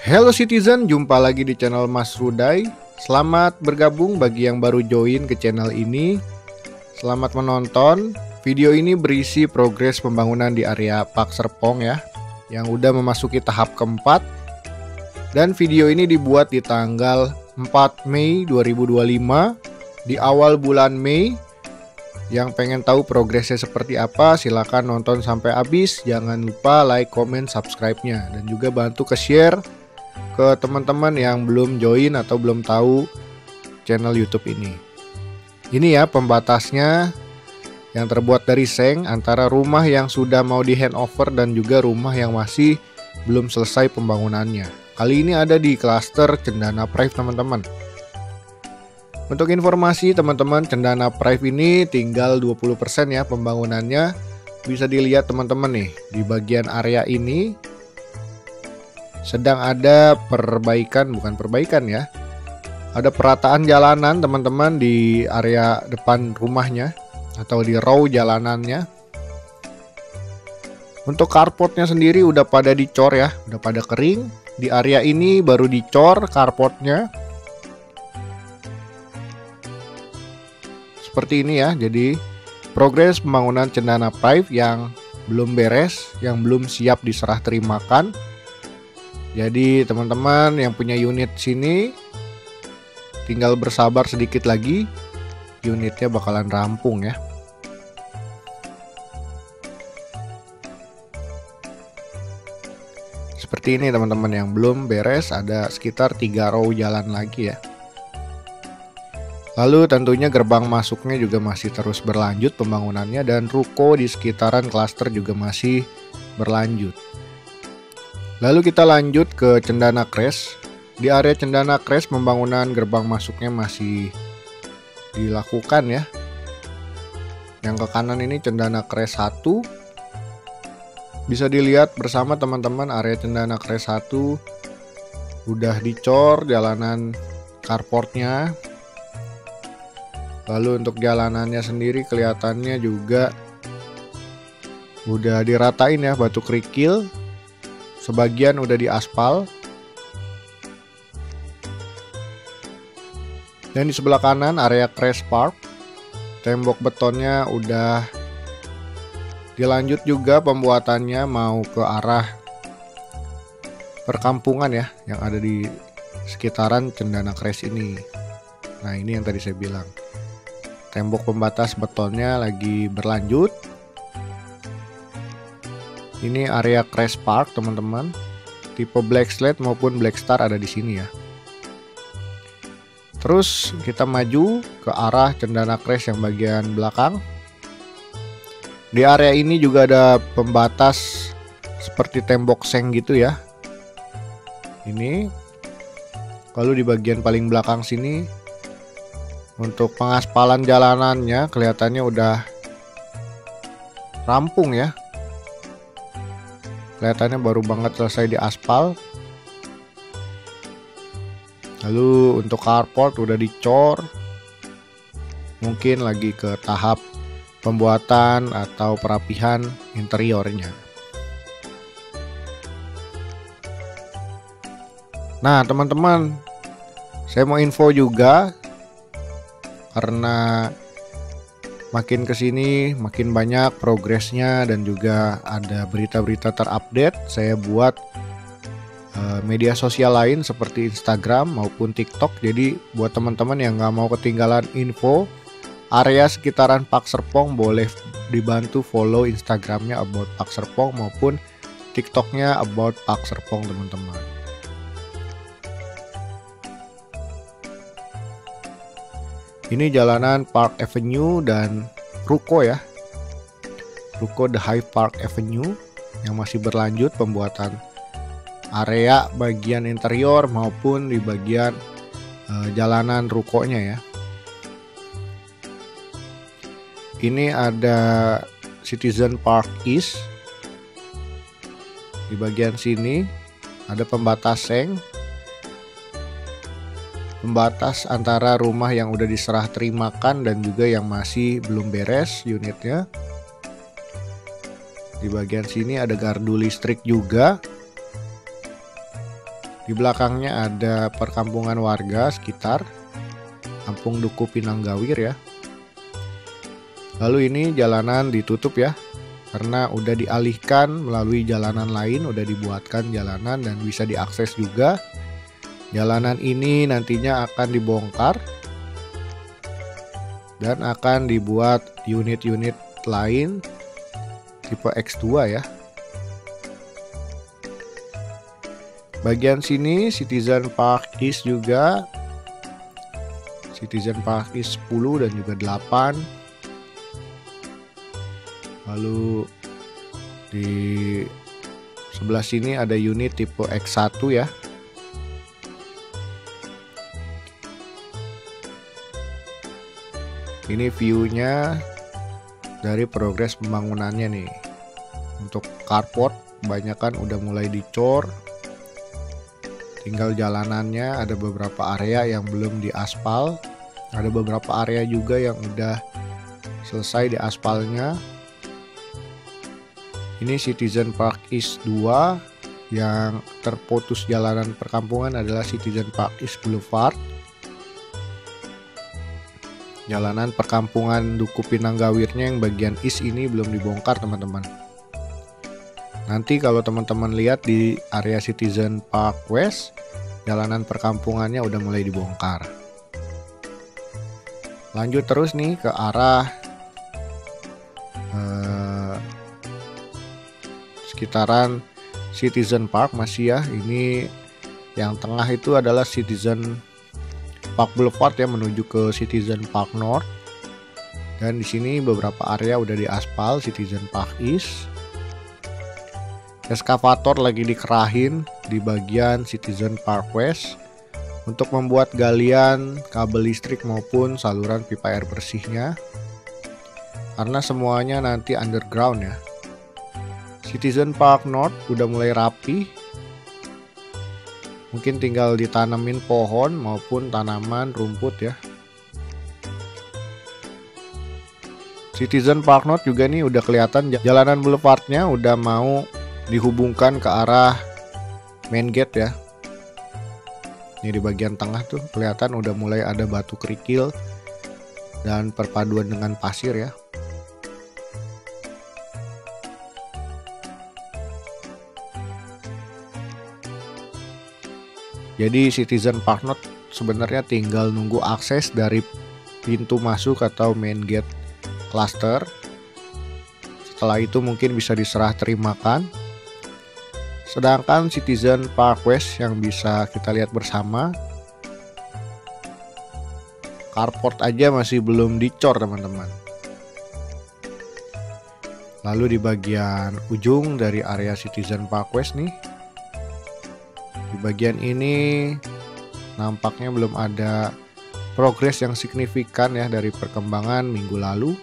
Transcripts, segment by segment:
Hello Citizen, jumpa lagi di channel Mas Ruday. Selamat bergabung bagi yang baru join ke channel ini. Selamat menonton. Video ini berisi progres pembangunan di area Pak Serpong ya, yang udah memasuki tahap keempat. Dan video ini dibuat di tanggal 4 Mei 2025, di awal bulan Mei. Yang pengen tahu progresnya seperti apa, silahkan nonton sampai habis. Jangan lupa like, comment, subscribe-nya, dan juga bantu ke share ke teman-teman yang belum join atau belum tahu channel YouTube ini. Ini ya pembatasnya yang terbuat dari seng antara rumah yang sudah mau di handover dan juga rumah yang masih belum selesai pembangunannya. Kali ini ada di klaster Cendana Prive teman-teman. Untuk informasi teman-teman, Cendana Prive ini tinggal 20% ya pembangunannya. Bisa dilihat teman-teman nih, di bagian area ini sedang ada perbaikan, bukan perbaikan ya, ada perataan jalanan teman-teman di area depan rumahnya atau di row jalanannya. Untuk carportnya sendiri udah pada dicor ya, udah pada kering. Di area ini baru dicor carportnya. Seperti ini ya, jadi progres pembangunan Cendana Prive yang belum beres, yang belum siap diserah terimakan. Jadi teman-teman yang punya unit sini tinggal bersabar sedikit lagi, unitnya bakalan rampung ya. Seperti ini teman-teman, yang belum beres ada sekitar 3 row jalan lagi ya. Lalu tentunya gerbang masuknya juga masih terus berlanjut pembangunannya, dan ruko di sekitaran klaster juga masih berlanjut. Lalu kita lanjut ke Cendana Crest. Di area Cendana Crest pembangunan gerbang masuknya masih dilakukan ya. Yang ke kanan ini Cendana Crest 1. Bisa dilihat bersama teman-teman, area Cendana Crest 1 udah dicor jalanan carportnya. Lalu untuk jalanannya sendiri kelihatannya juga udah diratain ya, batu kerikil. Sebagian udah diaspal. Dan di sebelah kanan area Crash Park, tembok betonnya udah dilanjut juga pembuatannya mau ke arah perkampungan ya, yang ada di sekitaran Cendana Crest ini. Nah ini yang tadi saya bilang, tembok pembatas betonnya lagi berlanjut. Ini area Crash Park teman-teman, tipe Black Slate maupun Black Star ada di sini ya. Terus kita maju ke arah Cendana Crest yang bagian belakang. Di area ini juga ada pembatas seperti tembok seng gitu ya. Ini. Lalu di bagian paling belakang sini untuk pengaspalan jalanannya kelihatannya udah rampung ya. Kelihatannya baru banget selesai diaspal. Lalu untuk carport udah dicor. Mungkin lagi ke tahap pembuatan atau perapihan interiornya. Nah teman-teman, saya mau info juga, karena makin kesini makin banyak progresnya dan juga ada berita-berita terupdate. Saya buat media sosial lain seperti Instagram maupun TikTok. Jadi buat teman-teman yang nggak mau ketinggalan info area sekitaran Pak Serpong, boleh dibantu follow Instagramnya About Pak Serpong maupun TikToknya About Pak Serpong teman-teman. Ini jalanan Park Avenue dan ruko ya, ruko The Hive Park Avenue yang masih berlanjut pembuatan area bagian interior maupun di bagian jalanan rukonya ya. Ini ada Citizen Park East. Di bagian sini ada pembatas seng, pembatas antara rumah yang udah diserah terimakan dan juga yang masih belum beres unitnya. Di bagian sini ada gardu listrik juga. Di belakangnya ada perkampungan warga sekitar Kampung Duku Pinanggawir ya. Lalu ini jalanan ditutup ya, karena udah dialihkan melalui jalanan lain, udah dibuatkan jalanan dan bisa diakses juga. Jalanan ini nantinya akan dibongkar dan akan dibuat unit-unit lain tipe X2 ya. Bagian sini Citizen Park East juga, Citizen Park East 10 dan juga 8. Lalu di sebelah sini ada unit tipe X1 ya. Ini view-nya dari progres pembangunannya nih. Untuk carport kebanyakan udah mulai dicor. Tinggal jalanannya, ada beberapa area yang belum diaspal. Ada beberapa area juga yang udah selesai diaspalnya. Ini Citizen Park East 2, yang terputus jalanan perkampungan adalah Citizen Park East Boulevard. Jalanan perkampungan Duku Pinanggawirnya yang bagian east ini belum dibongkar teman-teman. Nanti kalau teman-teman lihat di area Citizen Park West, jalanan perkampungannya udah mulai dibongkar. Lanjut terus nih ke arah sekitaran Citizen Park masih ya. Ini yang tengah itu adalah Citizen Park Boulevard ya, menuju ke Citizen Park North. Dan di sini beberapa area udah diaspal Citizen Park East. Eskavator lagi dikerahin di bagian Citizen Park West untuk membuat galian kabel listrik maupun saluran pipa air bersihnya, karena semuanya nanti underground ya. Citizen Park North udah mulai rapi. Mungkin tinggal ditanamin pohon maupun tanaman rumput ya. Citizen Park North juga nih udah kelihatan jalanan boulevardnya udah mau dihubungkan ke arah main gate ya. Ini di bagian tengah tuh kelihatan udah mulai ada batu kerikil dan perpaduan dengan pasir ya. Jadi Citizen Park North sebenarnya tinggal nunggu akses dari pintu masuk atau main gate cluster. Setelah itu mungkin bisa diserah terimakan. Sedangkan Citizen Park West yang bisa kita lihat bersama, carport aja masih belum dicor teman-teman. Lalu di bagian ujung dari area Citizen Park West nih, di bagian ini nampaknya belum ada progres yang signifikan ya dari perkembangan minggu lalu.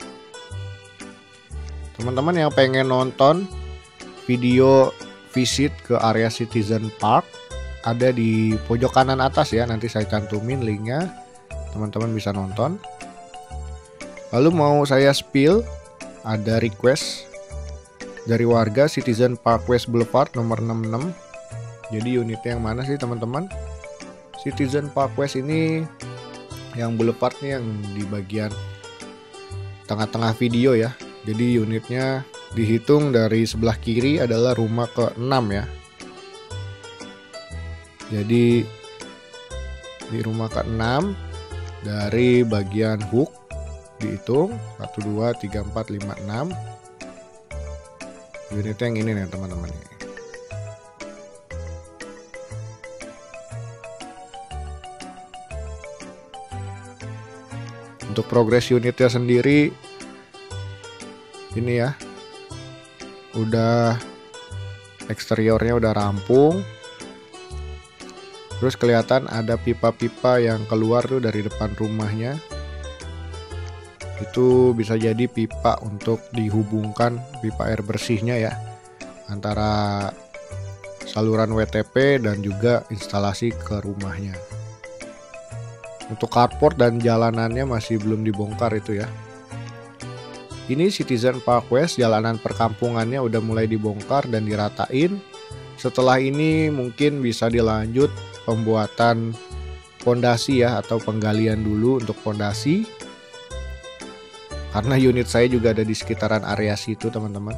Teman-teman yang pengen nonton video visit ke area Citizen Park ada di pojok kanan atas ya, nanti saya cantumin linknya, teman-teman bisa nonton. Lalu mau saya spill, ada request dari warga Citizen Park West Boulevard nomor 66. Jadi unitnya yang mana sih teman-teman? Citizen Park West ini yang boulevard nih, yang di bagian tengah-tengah video ya. Jadi unitnya dihitung dari sebelah kiri adalah rumah ke-6 ya. Jadi di rumah ke-6 dari bagian hook dihitung 1, 2, 3, 4, 5, 6. Unitnya yang ini nih teman-teman. Untuk progres unitnya sendiri ini ya, udah eksteriornya udah rampung. Terus kelihatan ada pipa-pipa yang keluar tuh dari depan rumahnya. Itu bisa jadi pipa untuk dihubungkan pipa air bersihnya ya, antara saluran WTP dan juga instalasi ke rumahnya. Untuk carport dan jalanannya masih belum dibongkar itu ya. Ini Citizen Park West, jalanan perkampungannya udah mulai dibongkar dan diratain. Setelah ini mungkin bisa dilanjut pembuatan pondasi ya, atau penggalian dulu untuk pondasi. Karena unit saya juga ada di sekitaran area situ teman-teman.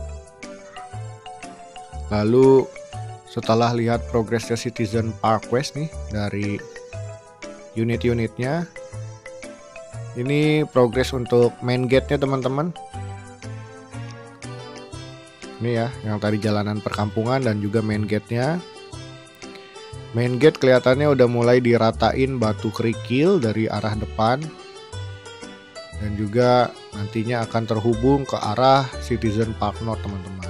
Lalu setelah lihat progresnya Citizen Park West nih dari unit-unitnya, ini progres untuk main gate-nya teman-teman. Ini ya, yang tadi jalanan perkampungan dan juga main gate-nya. Main gate kelihatannya udah mulai diratain batu kerikil dari arah depan. Dan juga nantinya akan terhubung ke arah Citizen Park North teman-teman.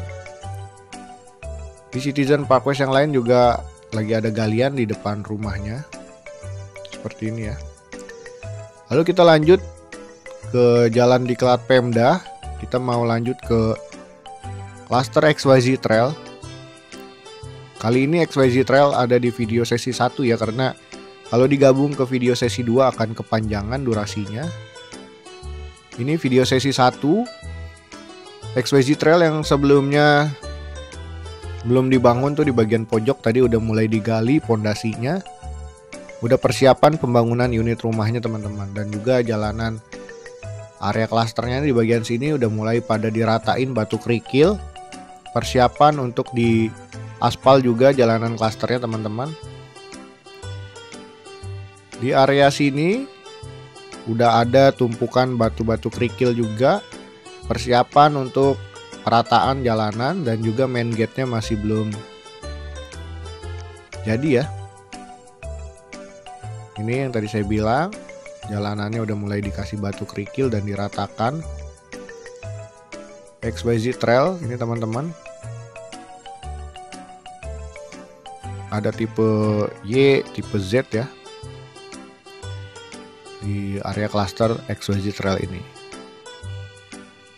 Di Citizen Park West yang lain juga lagi ada galian di depan rumahnya. Seperti ini ya. Lalu kita lanjut ke jalan diklat Pemda. Kita mau lanjut ke Cluster XYZ Trail. Kali ini XYZ Trail ada di video sesi 1 ya, karena kalau digabung ke video sesi 2 akan kepanjangan durasinya. Ini video sesi 1 XYZ Trail yang sebelumnya belum dibangun tuh, di bagian pojok tadi udah mulai digali pondasinya. Udah persiapan pembangunan unit rumahnya teman-teman. Dan juga jalanan area klasternya di bagian sini udah mulai pada diratain batu kerikil. Persiapan untuk di aspal juga jalanan klasternya teman-teman. Di area sini udah ada tumpukan batu-batu kerikil juga. Persiapan untuk perataan jalanan, dan juga main gate-nya masih belum jadi ya. Ini yang tadi saya bilang, jalanannya udah mulai dikasih batu kerikil dan diratakan. XYZ Trail ini teman-teman. Ada tipe Y, tipe Z ya. Di area cluster XYZ Trail ini.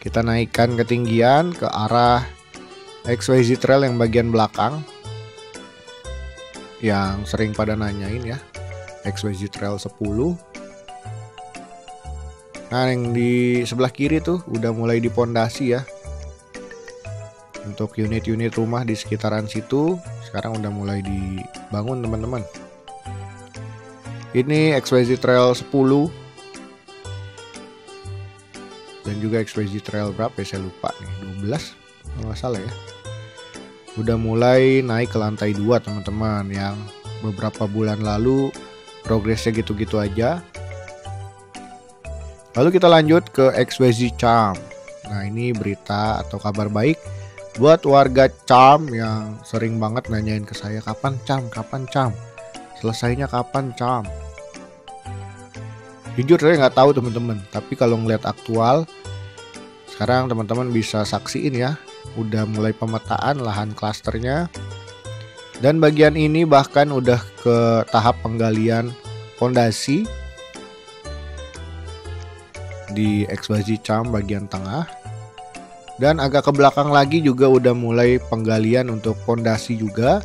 Kita naikkan ketinggian ke arah XYZ Trail yang bagian belakang. Yang sering pada nanyain ya. XYZ Trail 10. Nah, yang di sebelah kiri tuh udah mulai dipondasi ya. Untuk unit-unit rumah di sekitaran situ sekarang udah mulai dibangun teman-teman. Ini XYZ Trail 10. Dan juga XYZ Trail berapa ya, saya lupa nih, 12 kalau nggak salah ya. Udah mulai naik ke lantai 2 teman-teman, yang beberapa bulan lalu progresnya gitu-gitu aja. Lalu kita lanjut ke XYZ Charm. Nah, ini berita atau kabar baik buat warga Charm yang sering banget nanyain ke saya, kapan Charm, selesainya kapan Charm. Jujur saya nggak tahu teman-teman, tapi kalau ngeliat aktual sekarang teman-teman bisa saksiin ya, udah mulai pemetaan lahan klasternya, dan bagian ini bahkan udah ke tahap penggalian fondasi di XYZ Charm bagian tengah, dan agak ke belakang lagi juga udah mulai penggalian untuk fondasi juga.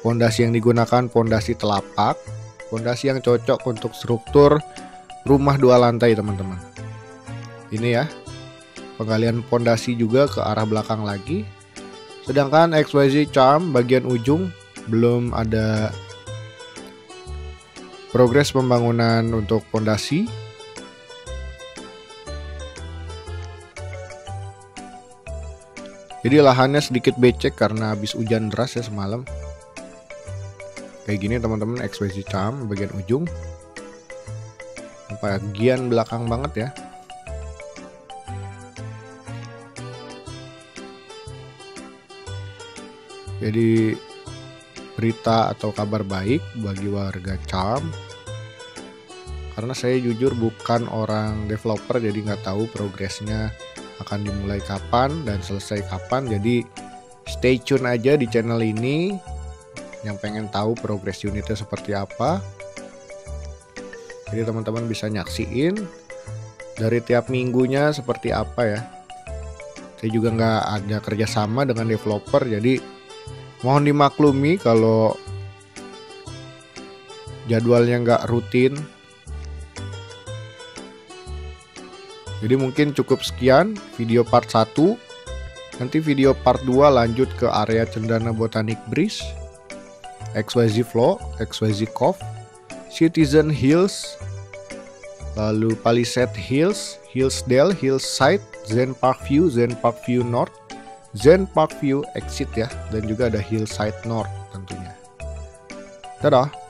Fondasi yang digunakan fondasi telapak, fondasi yang cocok untuk struktur rumah 2 lantai teman-teman. Ini ya, penggalian fondasi juga ke arah belakang lagi. Sedangkan XYZ Charm bagian ujung belum ada progres pembangunan untuk fondasi. Jadi lahannya sedikit becek karena habis hujan deras ya semalam. Kayak gini teman-teman, XYZ Charm bagian ujung. Bagian belakang banget ya. Jadi berita atau kabar baik bagi warga Charm, karena saya jujur bukan orang developer, jadi nggak tahu progresnya akan dimulai kapan dan selesai kapan. Jadi stay tune aja di channel ini yang pengen tahu progres unitnya seperti apa. Jadi teman-teman bisa nyaksiin dari tiap minggunya seperti apa ya. Saya juga nggak ada kerjasama dengan developer, jadi mohon dimaklumi kalau jadwalnya nggak rutin. Jadi mungkin cukup sekian video part 1. Nanti video part 2 lanjut ke area Cendana Botanic Bridge. XYZ Flow, XYZ Cove, Citizen Hills, lalu Palisade Hills, Hillsdale, Hillside, Zen Park View North, Zen Park View Exit ya, dan juga ada Hillside North tentunya. Dadah.